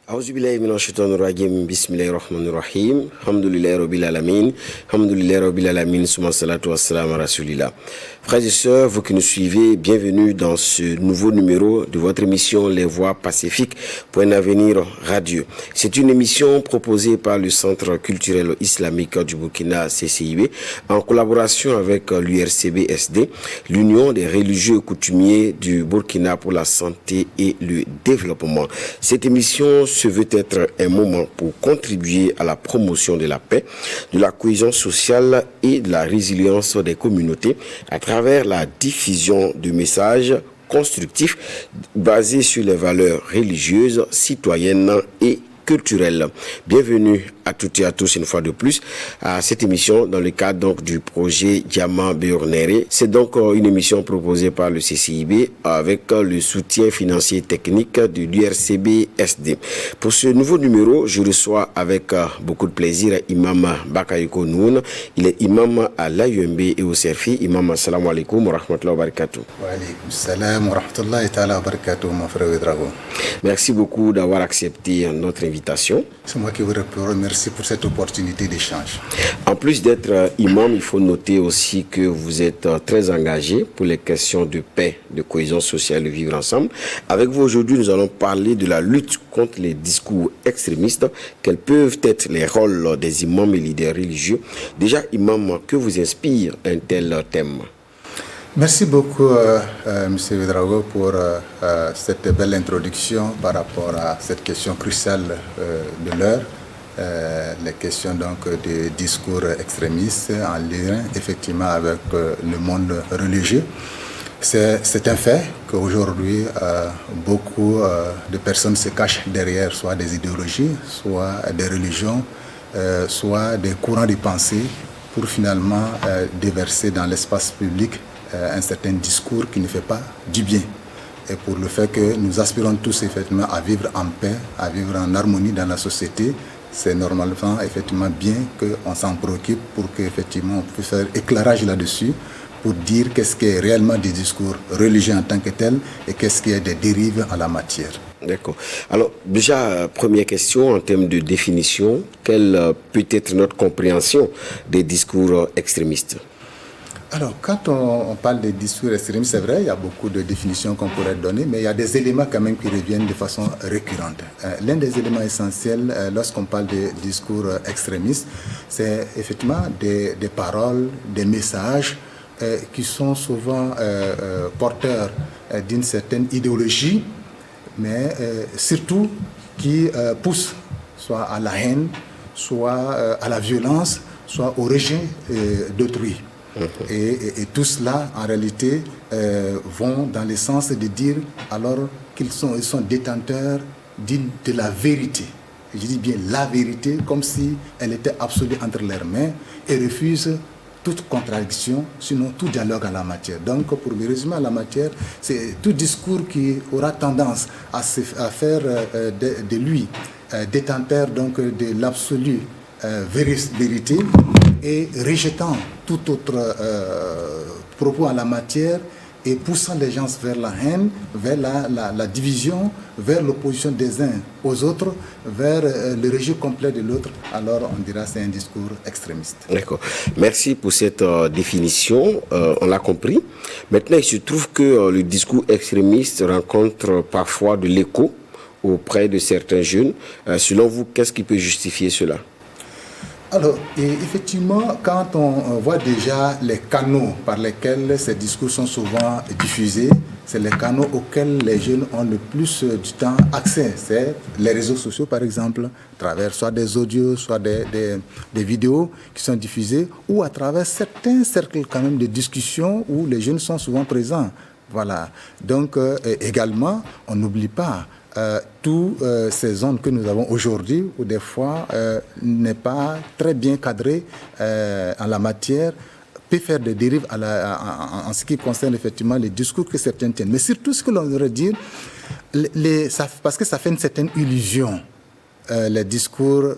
Auzubillahi minash shaitanir rajim. Bismillahir rahmanir rahim. Alhamdulillahi rabbil alamin. Alhamdulillahi rabbil alamin. Summa salatu wassalamu ala rasulillah. Frères et sœurs, vous qui nous suivez, bienvenue dans ce nouveau numéro de votre émission Les Voix Pacifiques pour un avenir radieux. C'est une émission proposée par le Centre culturel islamique du Burkina CCIB en collaboration avec l'URCB-SD, l'Union des religieux et coutumiers du Burkina pour la santé et le développement. Cette émission se veut être un moment pour contribuer à la promotion de la paix, de la cohésion sociale et de la résilience des communautés à travers la diffusion de messages constructifs basés sur les valeurs religieuses, citoyennes et culturelles. Bienvenue à toutes et à tous une fois de plus à cette émission dans le cadre donc du projet Diamant Béornéré. C'est donc une émission proposée par le CCIB avec le soutien financier et technique de l'URCB-SD. Pour ce nouveau numéro, je reçois avec beaucoup de plaisir Imam Bakayoko Noun. Il est imam à l'AUMB et au CERFI. Imam, assalamu alaikum wa rahmatullahi wa barakatuh. Wa alaikum salam wa rahmatullahi ta'ala wa barakatuh, mon frère Ouedraogo. Merci beaucoup d'avoir accepté notre invitation. C'est moi qui vous remercie pour cette opportunité d'échange. En plus d'être imam, il faut noter aussi que vous êtes très engagé pour les questions de paix, de cohésion sociale et de vivre ensemble. Avec vous aujourd'hui, nous allons parler de la lutte contre les discours extrémistes. Quels peuvent être les rôles des imams et leaders religieux? Déjà, imam, que vous inspire un tel thème? Merci beaucoup, M. Ouedraogo, pour cette belle introduction par rapport à cette question cruciale de l'heure. Les questions donc des discours extrémistes en lien effectivement avec le monde religieux. C'est un fait qu'aujourd'hui beaucoup de personnes se cachent derrière soit des idéologies, soit des religions, soit des courants de pensée pour finalement déverser dans l'espace public un certain discours qui ne fait pas du bien. Et pour le fait que nous aspirons tous effectivement à vivre en paix, à vivre en harmonie dans la société, c'est normalement effectivement bien qu'on s'en préoccupe pour qu'effectivement on puisse faire éclairage là-dessus pour dire qu'est-ce qui est réellement des discours religieux en tant que tel et qu'est-ce qui est des dérives en la matière. D'accord. Alors déjà, première question en termes de définition, quelle peut être notre compréhension des discours extrémistes? Alors, quand on parle de discours extrémistes, c'est vrai, il y a beaucoup de définitions qu'on pourrait donner, mais il y a des éléments quand même qui reviennent de façon récurrente. L'un des éléments essentiels lorsqu'on parle de discours extrémistes, c'est effectivement des paroles, des messages qui sont souvent porteurs d'une certaine idéologie, mais surtout qui poussent soit à la haine, soit à la violence, soit au rejet d'autrui. Et tout cela, en réalité, vont dans le sens de dire alors qu'ils sont détenteurs de la vérité. Je dis bien la vérité, comme si elle était absolue entre leurs mains et refusent toute contradiction, sinon tout dialogue en la matière. Donc, pour me résumer à la matière, c'est tout discours qui aura tendance à faire de lui détenteur donc, de l'absolue vérité et rejetant tout autre propos en la matière et poussant les gens vers la haine, vers la division, vers l'opposition des uns aux autres, vers le rejet complet de l'autre, alors on dira que c'est un discours extrémiste. D'accord. Merci pour cette définition, on l'a compris. Maintenant, il se trouve que le discours extrémiste rencontre parfois de l'écho auprès de certains jeunes. Selon vous, qu'est-ce qui peut justifier cela? Alors, effectivement, quand on voit déjà les canaux par lesquels ces discours sont souvent diffusés, c'est les canaux auxquels les jeunes ont le plus du temps accès. C'est les réseaux sociaux, par exemple, à travers soit des audios, soit des vidéos qui sont diffusées, ou à travers certains cercles quand même de discussion où les jeunes sont souvent présents. Voilà. Donc, également, on n'oublie pas toutes ces zones que nous avons aujourd'hui, où des fois n'est pas très bien cadré en la matière, peut faire des dérives en ce qui concerne effectivement les discours que certains tiennent. Mais surtout, ce que l'on devrait dire, parce que ça fait une certaine illusion les discours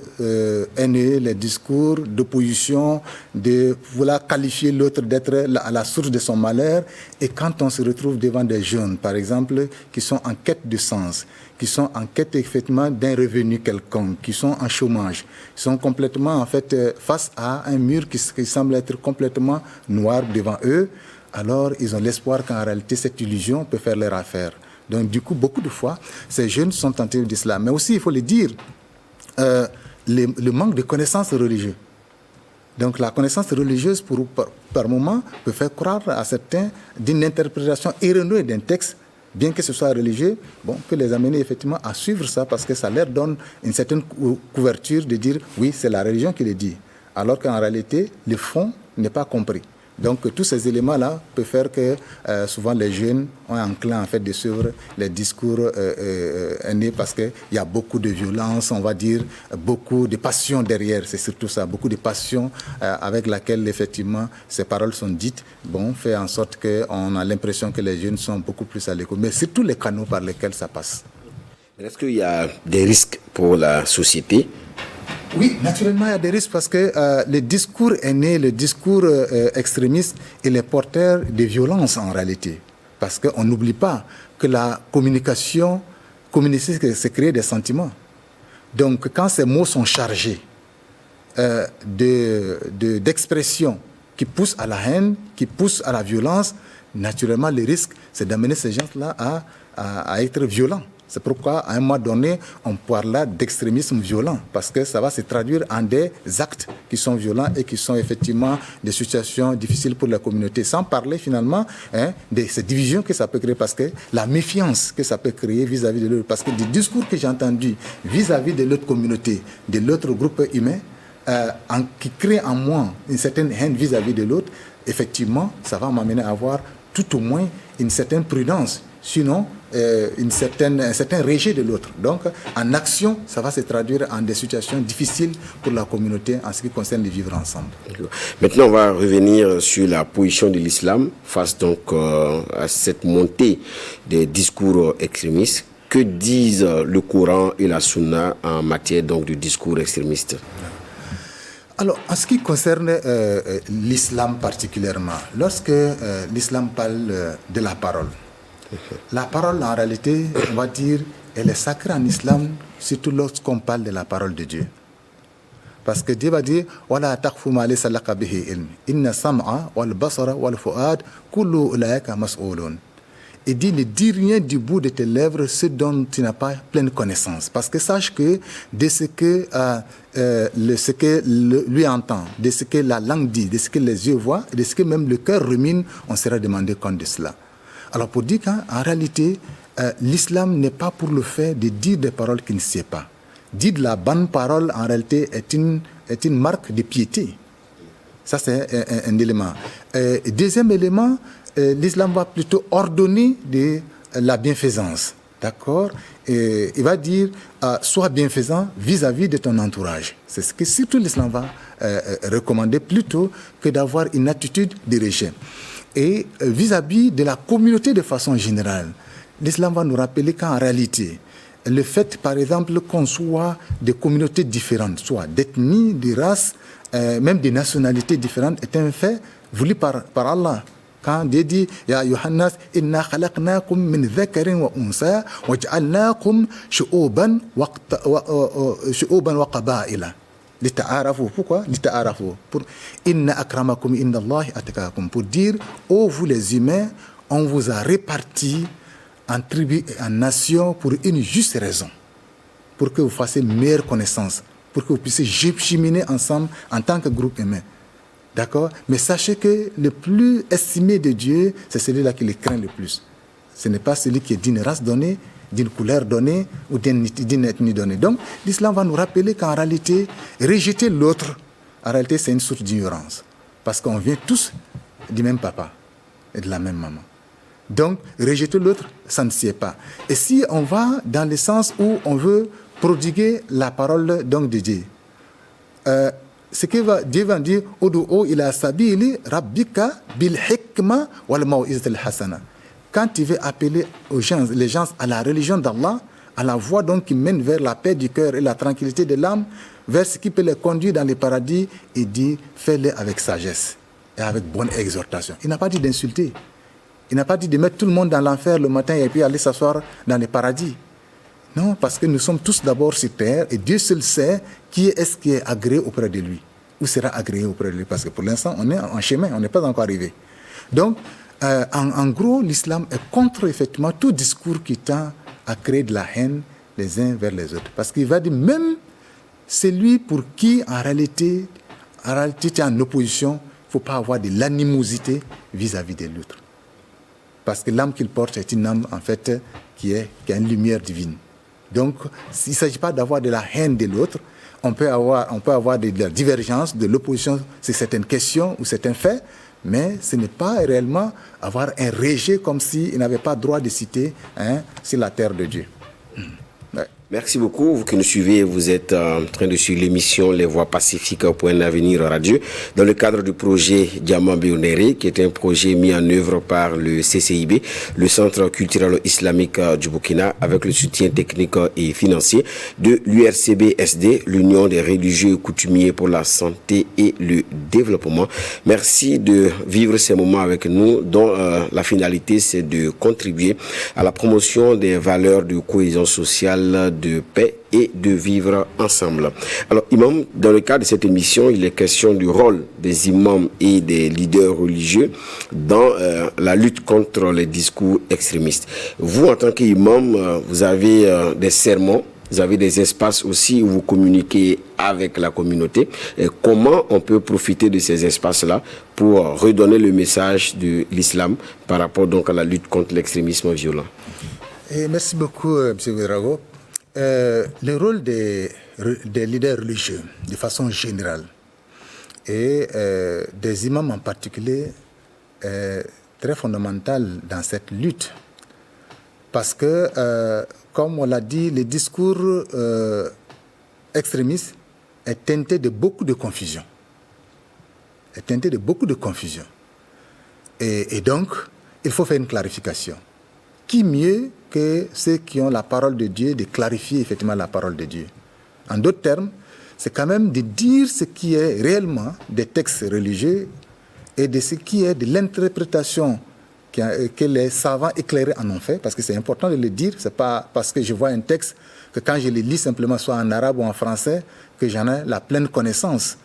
haineux, les discours d'opposition, de vouloir qualifier l'autre d'être à la source de son malheur. Et quand on se retrouve devant des jeunes, par exemple, qui sont en quête de sens, qui sont en quête effectivement d'un revenu quelconque, qui sont en chômage, qui sont complètement en fait face à un mur qui semble être complètement noir devant eux, alors ils ont l'espoir qu'en réalité cette illusion peut faire leur affaire. Donc du coup, beaucoup de fois, ces jeunes sont tentés de cela. Mais aussi, il faut le dire, le manque de connaissances religieuses. Donc la connaissance religieuse, par moment, peut faire croire à certains d'une interprétation erronée d'un texte, bien que ce soit religieux, peut les amener effectivement à suivre ça parce que ça leur donne une certaine couverture de dire oui, c'est la religion qui le dit. Alors qu'en réalité, le fond n'est pas compris. Donc tous ces éléments-là peuvent faire que souvent les jeunes ont enclin en fait de suivre les discours haineux parce qu'il y a beaucoup de violence, on va dire, beaucoup de passion derrière, c'est surtout ça, beaucoup de passion avec laquelle effectivement ces paroles sont dites, fait en sorte qu'on a l'impression que les jeunes sont beaucoup plus à l'écoute, mais surtout les canaux par lesquels ça passe. Est-ce qu'il y a des risques pour la société ? Oui, naturellement, il y a des risques parce que le discours haineux, le discours extrémiste, il est porteur de violence en réalité. Parce qu'on n'oublie pas que la communication, c'est créer des sentiments. Donc, quand ces mots sont chargés d'expressions qui poussent à la haine, qui poussent à la violence, naturellement, le risque, c'est d'amener ces gens-là à être violents. C'est pourquoi, à un moment donné, on parle d'extrémisme violent, parce que ça va se traduire en des actes qui sont violents et qui sont effectivement des situations difficiles pour la communauté. Sans parler finalement de ces divisions que ça peut créer, parce que la méfiance que ça peut créer vis-à-vis de l'autre, parce que des discours que j'ai entendus vis-à-vis de l'autre communauté, de l'autre groupe humain, qui créent en moi une certaine haine vis-à-vis de l'autre, effectivement, ça va m'amener à avoir tout au moins une certaine prudence. Sinon, un certain rejet de l'autre. Donc, en action, ça va se traduire en des situations difficiles pour la communauté en ce qui concerne le vivre ensemble. Maintenant, on va revenir sur la position de l'islam face donc à cette montée des discours extrémistes. Que disent le Coran et la Sunna en matière donc de discours extrémistes? Alors, en ce qui concerne l'islam particulièrement, lorsque l'islam parle de la parole, en réalité, on va dire, elle est sacrée en islam, surtout lorsqu'on parle de la parole de Dieu. Parce que Dieu va dire, Wala taqfu ma laysa laka bihi ilm. Inna sam'a wal basara wal fu'ad kullu ulaika mas'ulun. Il dit, ne dis rien du bout de tes lèvres, ce dont tu n'as pas pleine connaissance. Parce que sache que de ce que lui entend, de ce que la langue dit, de ce que les yeux voient, de ce que même le cœur rumine, on sera demandé compte de cela. Alors pour dire qu'en réalité, l'islam n'est pas pour le fait de dire des paroles qu'il ne sait pas. Dire de la bonne parole, en réalité, est une marque de piété. Ça, c'est un élément. Deuxième élément, l'islam va plutôt ordonner de la bienfaisance. D'accord? Et il va dire, sois bienfaisant vis-à-vis de ton entourage. C'est ce que surtout l'islam va recommander plutôt que d'avoir une attitude de rejet. Et vis-à-vis de la communauté de façon générale, l'islam va nous rappeler qu'en réalité, le fait, par exemple, qu'on soit de communautés différentes, soit d'ethnies, de races, même de nationalités différentes, est un fait voulu par Allah. Quand Dieu dit, Ya Yohannas, inna khalaqnakum min dhakarin wa unsa, wa ja'alnakum shu'uban wa qaba'ila. Pourquoi? Pour inna akramakum inda Allahi atqakum. Pour dire, ô vous les humains, on vous a répartis en tribus et en nations pour une juste raison. Pour que vous fassiez une meilleure connaissance. Pour que vous puissiez cheminer ensemble en tant que groupe humain. D'accord? Mais sachez que le plus estimé de Dieu, c'est celui-là qui le craint le plus. Ce n'est pas celui qui est d'une race donnée, d'une couleur donnée ou d'une ethnie donnée. Donc, l'islam va nous rappeler qu'en réalité, rejeter l'autre, en réalité, c'est une source d'ignorance. Parce qu'on vient tous du même papa et de la même maman. Donc, rejeter l'autre, ça ne sied pas. Et si on va dans le sens où on veut prodiguer la parole donc de Dieu, ce que Dieu va dire, Udu'u ila sabili rabbika bil hikma wal mau'izatil hasana. Quand tu veux appeler les gens à la religion d'Allah, à la voie donc qui mène vers la paix du cœur et la tranquillité de l'âme, vers ce qui peut les conduire dans les paradis, il dit fais-le avec sagesse et avec bonne exhortation. Il n'a pas dit d'insulter. Il n'a pas dit de mettre tout le monde dans l'enfer le matin et puis aller s'asseoir dans les paradis. Non, parce que nous sommes tous d'abord sur terre et Dieu seul sait qui est-ce qui est agréé auprès de lui, ou sera agréé auprès de lui, parce que pour l'instant, on est en chemin, on n'est pas encore arrivé. Donc, en gros, l'islam est contre effectivement tout discours qui tend à créer de la haine les uns vers les autres. Parce qu'il va dire, même celui pour qui, en réalité, tu es en opposition, il ne faut pas avoir de l'animosité vis-à-vis de l'autre. Parce que l'âme qu'il porte est une âme, en fait, qui a une lumière divine. Donc, il ne s'agit pas d'avoir de la haine de l'autre. On peut avoir de la divergence, de l'opposition sur certaines questions ou certains faits, mais ce n'est pas réellement avoir un rejet comme s'il n'avait pas droit de citer sur la terre de Dieu. Ouais. Merci beaucoup. Vous qui nous suivez, vous êtes en train de suivre l'émission Les Voix Pacifiques pour un avenir radieux dans le cadre du projet Diamant Béonéré, qui est un projet mis en œuvre par le CCIB, le Centre culturel islamique du Burkina, avec le soutien technique et financier de l'URCB-SD, l'Union des religieux et coutumiers pour la santé et le développement. Merci de vivre ces moments avec nous, dont la finalité, c'est de contribuer à la promotion des valeurs de cohésion sociale, de paix et de vivre ensemble. Alors, imam, dans le cadre de cette émission, il est question du rôle des imams et des leaders religieux dans la lutte contre les discours extrémistes. Vous, en tant qu'imam, vous avez des sermons, vous avez des espaces aussi où vous communiquez avec la communauté. Et comment on peut profiter de ces espaces-là pour redonner le message de l'islam par rapport donc à la lutte contre l'extrémisme violent? Et merci beaucoup, M. Ouédraogo. Le rôle des leaders religieux, de façon générale, et des imams en particulier, est très fondamental dans cette lutte. Parce que, comme on l'a dit, le discours extrémiste est teinté de beaucoup de confusion. Et donc, il faut faire une clarification. Qui mieux que ceux qui ont la parole de Dieu de clarifier effectivement la parole de Dieu? En d'autres termes, c'est quand même de dire ce qui est réellement des textes religieux et de ce qui est de l'interprétation que les savants éclairés en ont fait, parce que c'est important de le dire. C'est pas parce que je vois un texte que quand je le lis simplement soit en arabe ou en français que j'en ai la pleine connaissance.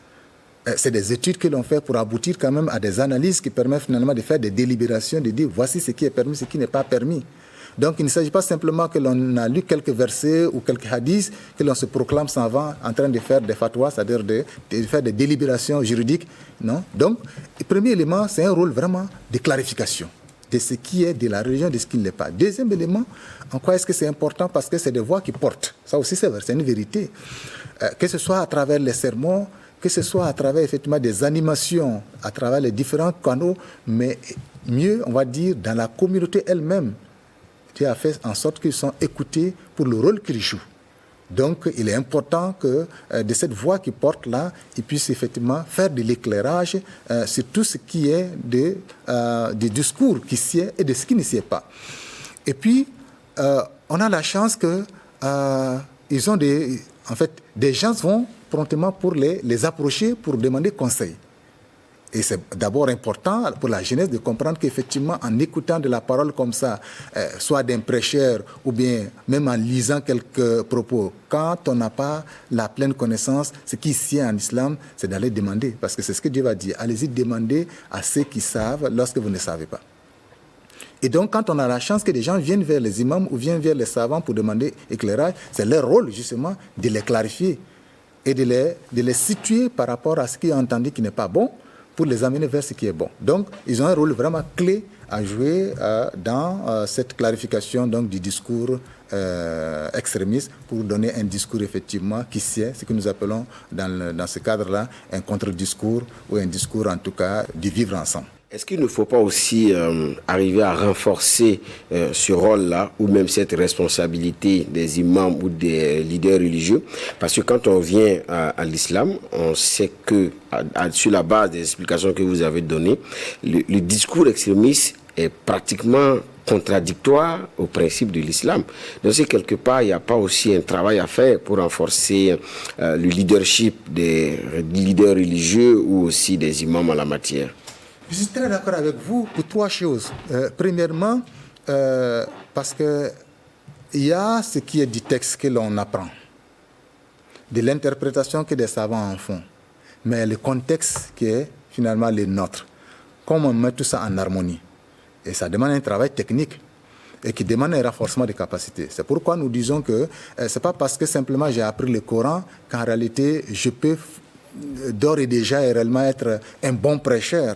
C'est des études que l'on fait pour aboutir quand même à des analyses qui permettent finalement de faire des délibérations, de dire voici ce qui est permis, ce qui n'est pas permis. Donc il ne s'agit pas simplement que l'on a lu quelques versets ou quelques hadiths, que l'on se proclame savant en train de faire des fatwas, c'est-à-dire de faire des délibérations juridiques. Non. Donc le premier élément, c'est un rôle vraiment de clarification de ce qui est de la religion, de ce qui ne l'est pas. Deuxième élément, en quoi est-ce que c'est important? Parce que c'est des voix qui portent. Ça aussi, c'est vrai, c'est une vérité. Que ce soit à travers les sermons, que ce soit à travers effectivement des animations, à travers les différents canaux, mais mieux, on va dire, dans la communauté elle-même. Dieu a fait en sorte qu'ils sont écoutés pour le rôle qu'ils jouent. Donc, il est important que de cette voix qui porte là, ils puissent effectivement faire de l'éclairage sur tout ce qui est des discours qui sied et de ce qui ne sied pas. Et puis, on a la chance que ils ont des gens vont promptement pour les approcher pour demander conseil. Et c'est d'abord important pour la jeunesse de comprendre qu'effectivement, en écoutant de la parole comme ça, soit d'un prêcheur ou bien même en lisant quelques propos, quand on n'a pas la pleine connaissance, ce qui sied en islam, c'est d'aller demander. Parce que c'est ce que Dieu va dire. Allez-y demander à ceux qui savent lorsque vous ne savez pas. Et donc, quand on a la chance que des gens viennent vers les imams ou viennent vers les savants pour demander éclairage, c'est leur rôle justement de les clarifier et de les situer par rapport à ce qu'ils ont entendu qui n'est pas bon, pour les amener vers ce qui est bon. Donc, ils ont un rôle vraiment clé à jouer dans cette clarification donc, du discours extrémiste pour donner un discours effectivement qui sied, ce que nous appelons dans ce cadre-là un contre-discours ou un discours en tout cas du vivre ensemble. Est-ce qu'il ne faut pas aussi arriver à renforcer ce rôle-là ou même cette responsabilité des imams ou des leaders religieux? Parce que quand on vient à l'islam, on sait que sur la base des explications que vous avez données, le discours extrémiste est pratiquement contradictoire au principe de l'islam. Donc si quelque part, il n'y a pas aussi un travail à faire pour renforcer le leadership des leaders religieux ou aussi des imams en la matière. Je suis très d'accord avec vous pour trois choses. Premièrement, parce que il y a ce qui est du texte que l'on apprend, de l'interprétation que des savants en font, mais le contexte qui est finalement le nôtre. Comment on met tout ça en harmonie. Et ça demande un travail technique et qui demande un renforcement des capacités. C'est pourquoi nous disons que ce n'est pas parce que simplement j'ai appris le Coran qu'en réalité je peux d'ores et déjà et réellement être un bon prêcheur.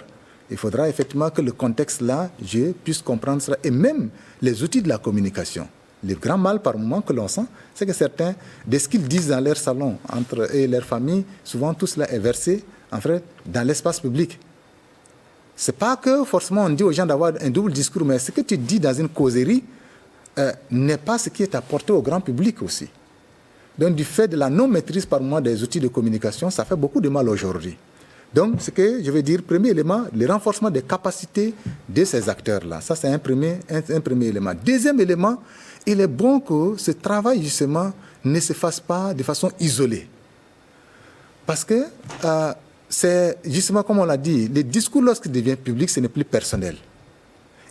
Il faudra effectivement que le contexte là, je puisse comprendre cela. Et même les outils de la communication. Le grand mal par moment que l'on sent, c'est que certains, de ce qu'ils disent dans leur salon, entre eux et leur famille, souvent tout cela est versé en fait, dans l'espace public. Ce n'est pas que forcément on dit aux gens d'avoir un double discours, mais ce que tu dis dans une causerie n'est pas ce qui est apporté au grand public aussi. Donc du fait de la non-maîtrise par moment des outils de communication, ça fait beaucoup de mal aujourd'hui. Donc ce que je veux dire, premier élément, le renforcement des capacités de ces acteurs-là. Ça c'est un premier élément. Deuxième élément, il est bon que ce travail justement ne se fasse pas de façon isolée. Parce que c'est justement comme on l'a dit, le discours lorsqu'il devient public, ce n'est plus personnel.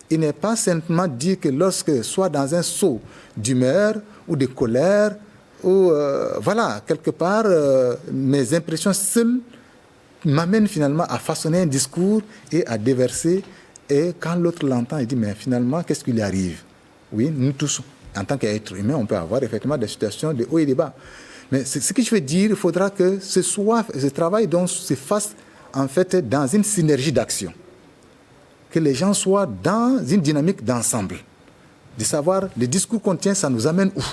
Il n'est pas simplement dit que lorsque, soit dans un saut d'humeur ou de colère, ou voilà, quelque part, mes impressions seules m'amènent finalement à façonner un discours et à déverser. Et quand l'autre l'entend, il dit, mais finalement, qu'est-ce qui lui arrive? Oui, nous tous, en tant qu'être humain, on peut avoir effectivement des situations de haut et de bas. Mais ce que je veux dire, il faudra que ce travail donc, se fasse en fait dans une synergie d'action. Que les gens soient dans une dynamique d'ensemble. De savoir, le discours qu'on tient, ça nous amène où?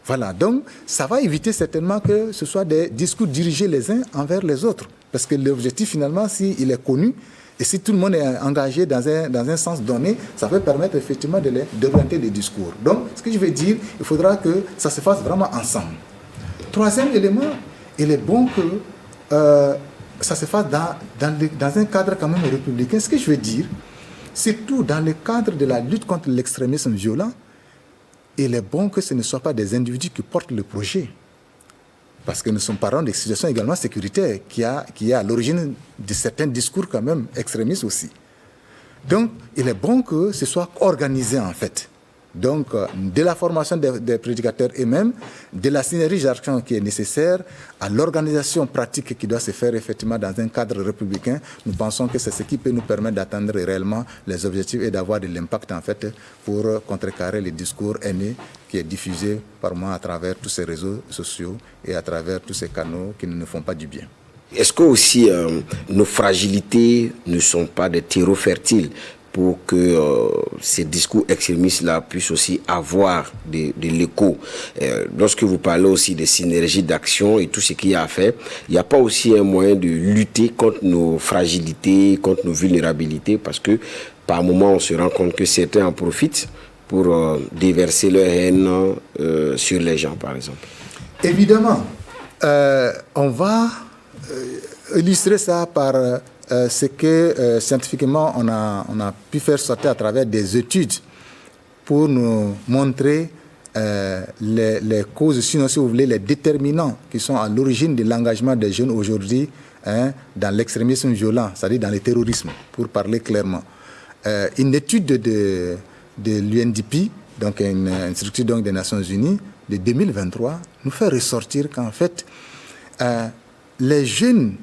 Voilà, donc ça va éviter certainement que ce soit des discours dirigés les uns envers les autres. Parce que l'objectif finalement, s'il est connu, et si tout le monde est engagé dans un sens donné, ça peut permettre effectivement d'orienter les discours. Donc, ce que je veux dire, il faudra que ça se fasse vraiment ensemble. Troisième élément, il est bon que ça se fasse dans un cadre quand même républicain. Ce que je veux dire, surtout dans le cadre de la lutte contre l'extrémisme violent, il est bon que ce ne soient pas des individus qui portent le projet. Parce que nous sommes parents de situations également sécuritaires qui est à l'origine de certains discours quand même extrémistes aussi. Donc, il est bon que ce soit organisé en fait. Donc, de la formation des prédicateurs eux-mêmes, de la synergie d'action qui est nécessaire, à l'organisation pratique qui doit se faire effectivement dans un cadre républicain, nous pensons que c'est ce qui peut nous permettre d'atteindre réellement les objectifs et d'avoir de l'impact en fait pour contrecarrer les discours haineux qui est diffusé par moi à travers tous ces réseaux sociaux et à travers tous ces canaux qui ne nous font pas du bien. Est-ce que aussi nos fragilités ne sont pas des terreaux fertiles pour que ces discours extrémistes-là puissent aussi avoir de l'écho? Lorsque vous parlez aussi de synergie d'action et tout ce qu'il y a à faire, il n'y a pas aussi un moyen de lutter contre nos fragilités, contre nos vulnérabilités, parce que par moment on se rend compte que certains en profitent pour déverser leur haine sur les gens, par exemple. Évidemment, on va illustrer ça par ce que scientifiquement on a pu faire sortir à travers des études pour nous montrer les causes, sinon si vous voulez, les déterminants qui sont à l'origine de l'engagement des jeunes aujourd'hui dans l'extrémisme violent, c'est-à-dire dans le terrorisme, pour parler clairement. Une étude de l'UNDP, donc une structure donc des Nations Unies, de 2023, nous fait ressortir qu'en fait, les jeunes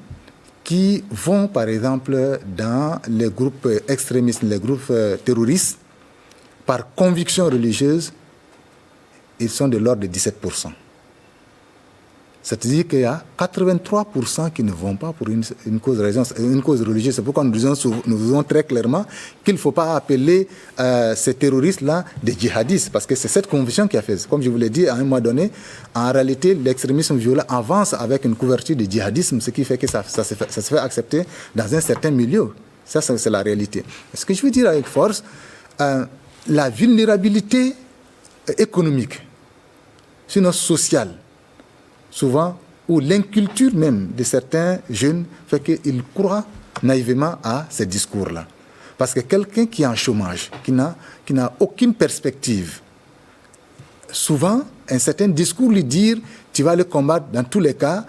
qui vont, par exemple, dans les groupes extrémistes, les groupes terroristes, par conviction religieuse, ils sont de l'ordre de 17%. C'est-à-dire qu'il y a 83% qui ne vont pas pour une cause religieuse. C'est pourquoi nous disons très clairement qu'il ne faut pas appeler ces terroristes-là des djihadistes, parce que c'est cette conviction qui a fait. Comme je vous l'ai dit, à un moment donné, en réalité, l'extrémisme violent avance avec une couverture de djihadisme, ce qui fait que ça se fait accepter dans un certain milieu. Ça, c'est la réalité. Ce que je veux dire avec force, la vulnérabilité économique, sinon sociale, souvent, ou l'inculture même de certains jeunes fait qu'ils croient naïvement à ces discours-là. Parce que quelqu'un qui est en chômage, qui n'a aucune perspective, souvent, un certain discours lui dire tu vas le combattre dans tous les cas,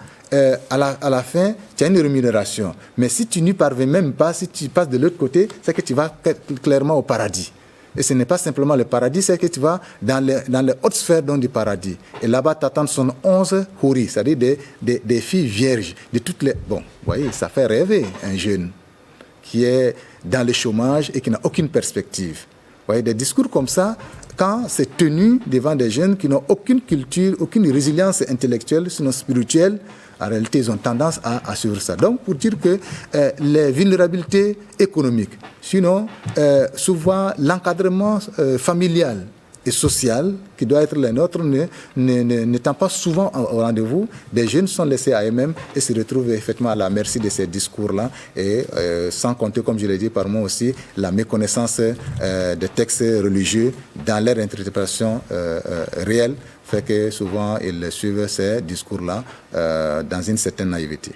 à la fin, tu as une rémunération. Mais si tu n'y parviens même pas, si tu passes de l'autre côté, c'est que tu vas clairement au paradis. Et ce n'est pas simplement le paradis, c'est que tu vas dans les hautes sphères du paradis. Et là-bas, t'attendent son 11 houris, c'est-à-dire des filles vierges. De toutes les... Bon, vous voyez, ça fait rêver un jeune qui est dans le chômage et qui n'a aucune perspective. Vous voyez, des discours comme ça, quand c'est tenu devant des jeunes qui n'ont aucune culture, aucune résilience intellectuelle, sinon spirituelle, en réalité, ils ont tendance à suivre ça. Donc, pour dire que les vulnérabilités économiques, sinon, souvent, l'encadrement familial et social, qui doit être le nôtre, n'étant pas souvent au rendez-vous, des jeunes sont laissés à eux-mêmes et se retrouvent effectivement à la merci de ces discours-là, et sans compter, comme je l'ai dit par moi aussi, la méconnaissance des textes religieux dans leur interprétation réelle, fait que souvent ils suivent ces discours-là dans une certaine naïveté.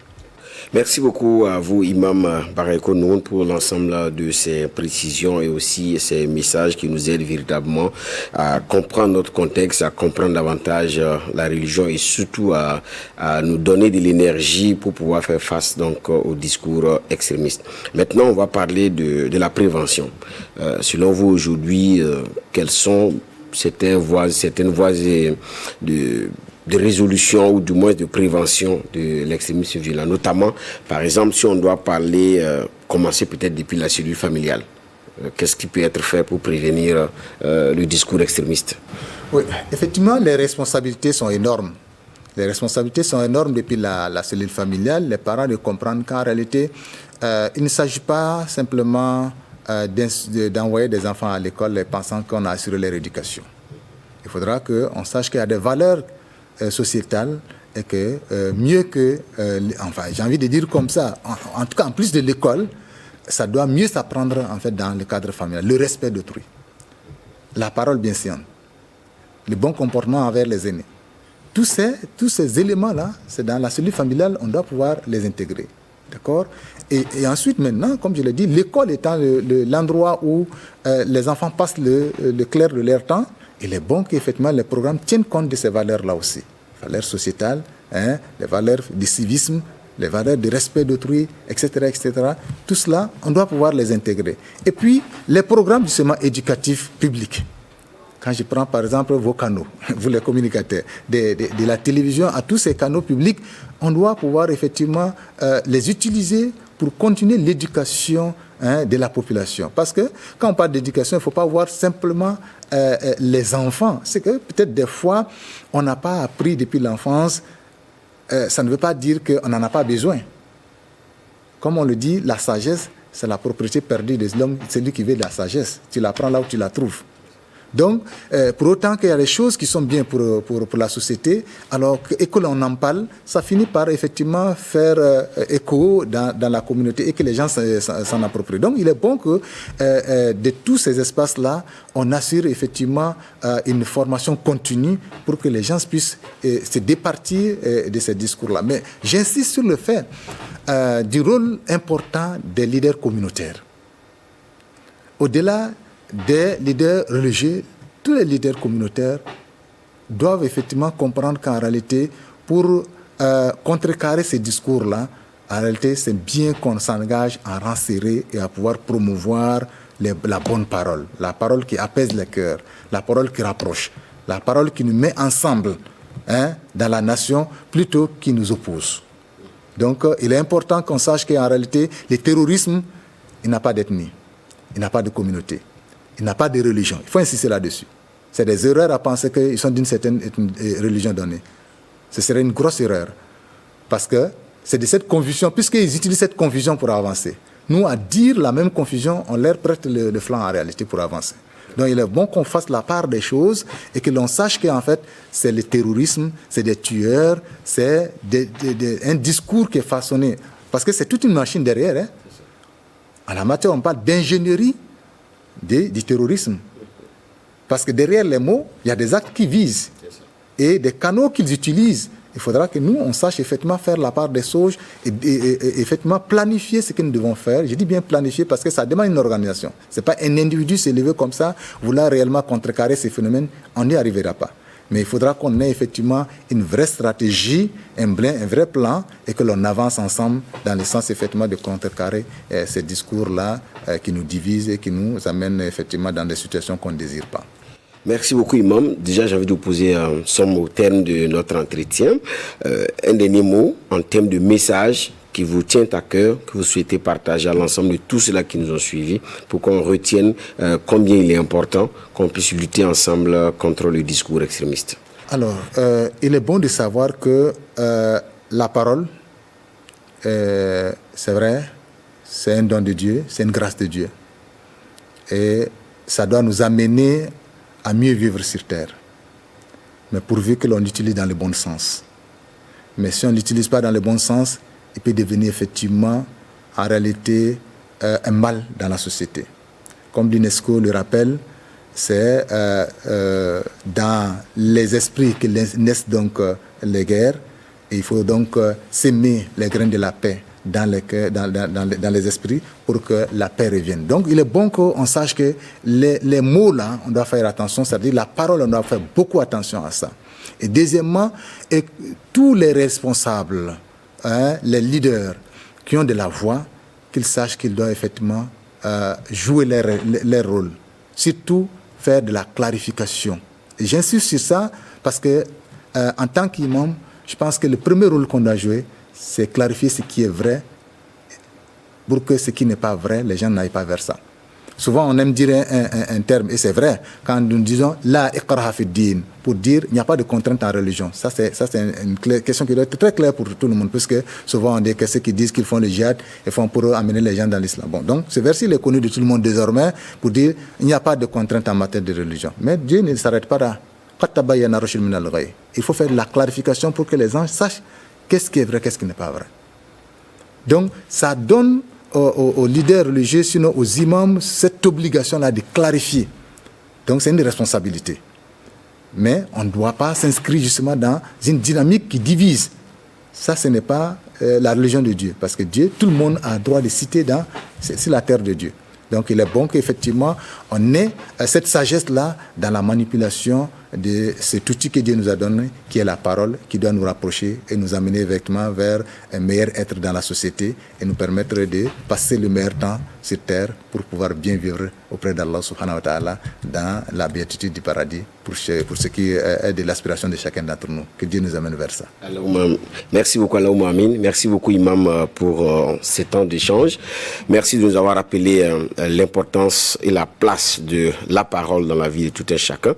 Merci beaucoup à vous, Imam Barayko Noun, pour l'ensemble de ces précisions et aussi ces messages qui nous aident véritablement à comprendre notre contexte, à comprendre davantage la religion et surtout à nous donner de l'énergie pour pouvoir faire face donc au discours extrémiste. Maintenant, on va parler de la prévention. Selon vous, aujourd'hui, quelles sont certaines voies de résolution ou du moins de prévention de l'extrémisme violent, notamment, par exemple, si on doit commencer peut-être depuis la cellule familiale. Qu'est-ce qui peut être fait pour prévenir le discours extrémiste? Oui, effectivement, les responsabilités sont énormes. Les responsabilités sont énormes depuis la cellule familiale. Les parents doivent comprendre qu'en réalité, il ne s'agit pas simplement d'envoyer des enfants à l'école pensant qu'on a assuré leur éducation. Il faudra qu'on sache qu'il y a des valeurs sociétales et que mieux que, enfin j'ai envie de dire comme ça, en tout cas en plus de l'école, ça doit mieux s'apprendre en fait dans le cadre familial, le respect d'autrui, la parole bienséante, le bon comportement envers les aînés. Tous ces éléments-là, c'est dans la cellule familiale, on doit pouvoir les intégrer. D'accord ? Et ensuite, maintenant, comme je l'ai dit, l'école étant l'endroit où les enfants passent le clair de leur temps, il est bon qu'effectivement les programmes tiennent compte de ces valeurs-là aussi. Les valeurs sociétales, les valeurs du civisme, les valeurs de respect d'autrui, etc., etc. Tout cela, on doit pouvoir les intégrer. Et puis, les programmes justement éducatifs publics. Quand je prends par exemple vos canaux, vous les communicateurs, de la télévision à tous ces canaux publics, on doit pouvoir effectivement les utiliser pour continuer l'éducation de la population. Parce que quand on parle d'éducation, il ne faut pas voir simplement les enfants. C'est que peut-être des fois, on n'a pas appris depuis l'enfance. Ça ne veut pas dire qu'on n'en a pas besoin. Comme on le dit, la sagesse, c'est la propriété perdue de l'homme, c'est lui qui veut de la sagesse. Tu la prends là où tu la trouves. Donc, pour autant qu'il y a des choses qui sont bien pour la société, alors que l'on en parle, ça finit par effectivement faire écho dans la communauté et que les gens s'en approprient. Donc, il est bon que de tous ces espaces-là, on assure effectivement une formation continue pour que les gens puissent se départir de ces discours-là. Mais j'insiste sur le fait du rôle important des leaders communautaires. Au-delà des leaders religieux, tous les leaders communautaires doivent effectivement comprendre qu'en réalité, pour contrecarrer ces discours-là, en réalité, c'est bien qu'on s'engage à rang serré et à pouvoir promouvoir la bonne parole, la parole qui apaise les cœurs, la parole qui rapproche, la parole qui nous met ensemble dans la nation plutôt qui nous oppose. Donc, il est important qu'on sache qu'en réalité, le terrorisme, il n'a pas d'ethnie, il n'a pas de communauté. Il n'a pas de religion. Il faut insister là-dessus. C'est des erreurs à penser qu'ils sont d'une certaine religion donnée. Ce serait une grosse erreur. Parce que c'est de cette confusion, puisqu'ils utilisent cette confusion pour avancer. Nous, à dire la même confusion, on leur prête le flanc en réalité pour avancer. Donc il est bon qu'on fasse la part des choses et que l'on sache qu'en fait, c'est le terrorisme, c'est des tueurs, c'est un discours qui est façonné. Parce que c'est toute une machine derrière. En la matière, on parle d'ingénierie du terrorisme. Parce que derrière les mots, il y a des actes qui visent et des canaux qu'ils utilisent Il faudra que nous, on sache effectivement faire la part des choses et effectivement planifier ce que nous devons faire. Je dis bien planifier parce que ça demande une organisation. Ce n'est pas un individu se lever comme ça, vouloir réellement contrecarrer ces phénomènes, on n'y arrivera pas. Mais il faudra qu'on ait effectivement une vraie stratégie, un vrai plan et que l'on avance ensemble dans le sens effectivement de contrecarrer ces discours-là qui nous divisent et qui nous amènent effectivement dans des situations qu'on ne désire pas. Merci beaucoup, Imam. Déjà, j'ai envie de vous poser un somme au terme de notre entretien. Un dernier mot en termes de message qui vous tient à cœur, que vous souhaitez partager à l'ensemble de tous ceux-là qui nous ont suivis pour qu'on retienne combien il est important qu'on puisse lutter ensemble contre le discours extrémiste. Alors, il est bon de savoir que la parole, c'est vrai, c'est un don de Dieu, c'est une grâce de Dieu. Et ça doit nous amener à mieux vivre sur terre, mais pourvu que l'on l'utilise dans le bon sens. Mais si on ne l'utilise pas dans le bon sens, il peut devenir effectivement, en réalité, un mal dans la société. Comme l'UNESCO le rappelle, c'est dans les esprits que naissent donc les guerres, et il faut donc s'aimer les graines de la paix dans les esprits pour que la paix revienne. Donc il est bon qu'on sache que les mots là, on doit faire attention, c'est-à-dire la parole, on doit faire beaucoup attention à ça. Et deuxièmement, tous les responsables, les leaders qui ont de la voix, qu'ils sachent qu'ils doivent effectivement jouer leur rôle. Surtout faire de la clarification. Et j'insiste sur ça parce que en tant qu'imam, je pense que le premier rôle qu'on doit jouer, c'est clarifier ce qui est vrai pour que ce qui n'est pas vrai, les gens n'aillent pas vers ça. Souvent, on aime dire un terme, et c'est vrai, quand nous disons « la iqraha fi din », pour dire il n'y a pas de contrainte en religion. Ça, c'est une question qui doit être très claire pour tout le monde, puisque souvent, on dit que ceux qui disent qu'ils font le djihad, ils font pour amener les gens dans l'islam. Bon, donc, ce verset il est connu de tout le monde désormais pour dire il n'y a pas de contrainte en matière de religion. Mais Dieu ne s'arrête pas là. Il faut faire de la clarification pour que les gens sachent qu'est-ce qui est vrai, qu'est-ce qui n'est pas vrai. Donc, ça donne aux leaders religieux, sinon aux imams, cette obligation-là de clarifier. Donc, c'est une responsabilité. Mais on ne doit pas s'inscrire justement dans une dynamique qui divise. Ça, ce n'est pas la religion de Dieu. Parce que Dieu, tout le monde a droit de citer sur la terre de Dieu. Donc, il est bon qu'effectivement, on ait cette sagesse-là dans la manipulation de cet outil que Dieu nous a donné, qui est la parole, qui doit nous rapprocher et nous amener effectivement vers un meilleur être dans la société et nous permettre de passer le meilleur temps sur terre pour pouvoir bien vivre auprès d'Allah subhanahu wa ta'ala dans la béatitude du paradis pour ce qui est de l'aspiration de chacun d'entre nous. Que Dieu nous amène vers ça. Merci beaucoup Allahumma amin. Merci beaucoup Imam pour ces temps d'échange. Merci de nous avoir rappelé l'importance et la place de la parole dans la vie de tout un chacun.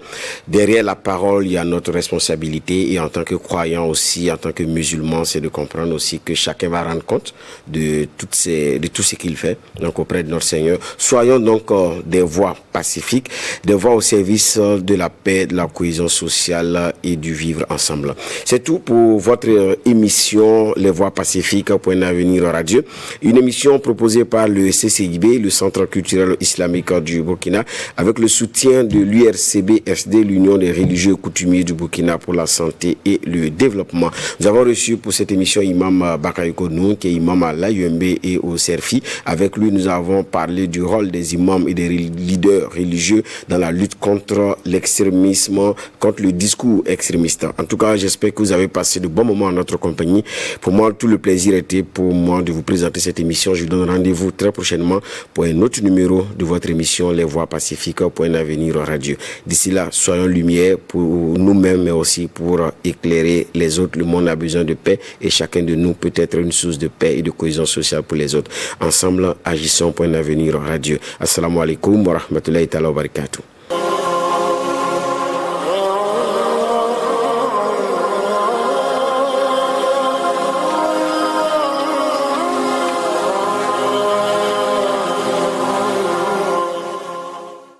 Derrière la parole, il y a notre responsabilité et en tant que croyant aussi, en tant que musulman, c'est de comprendre aussi que chacun va rendre compte de tout ce qu'il fait donc auprès de notre Seigneur. Soyons donc des voix pacifiques, des voix au service de la paix, de la cohésion sociale et du vivre ensemble. C'est tout pour votre émission Les Voix Pacifiques pour un avenir radieux. Une émission proposée par le CCIB, le Centre culturel islamique du Burkina, avec le soutien de l'URCB-FD, l'Union des religieux coutumiers du Burkina pour la santé et le développement. Nous avons reçu pour cette émission Imam Bakayoko Nou, qui est imam à l'AUMB et au CERFI. Avec lui, nous avons parlé du rôle des imams et des leaders religieux dans la lutte contre l'extrémisme, contre le discours extrémiste. En tout cas, j'espère que vous avez passé de bons moments en notre compagnie. Pour moi, tout le plaisir était pour moi de vous présenter cette émission. Je vous donne rendez-vous très prochainement pour un autre numéro de votre émission Les Voix Pacifiques pour un avenir radieux. D'ici là, soyons lumière pour nous-mêmes, mais aussi pour éclairer les autres. Le monde a besoin de paix et chacun de nous peut être une source de paix et de cohésion sociale pour les autres. Ensemble, agissons pour un avenir radieux. Assalamu alaikum wa rahmatullahi ta'ala wa barakatuh.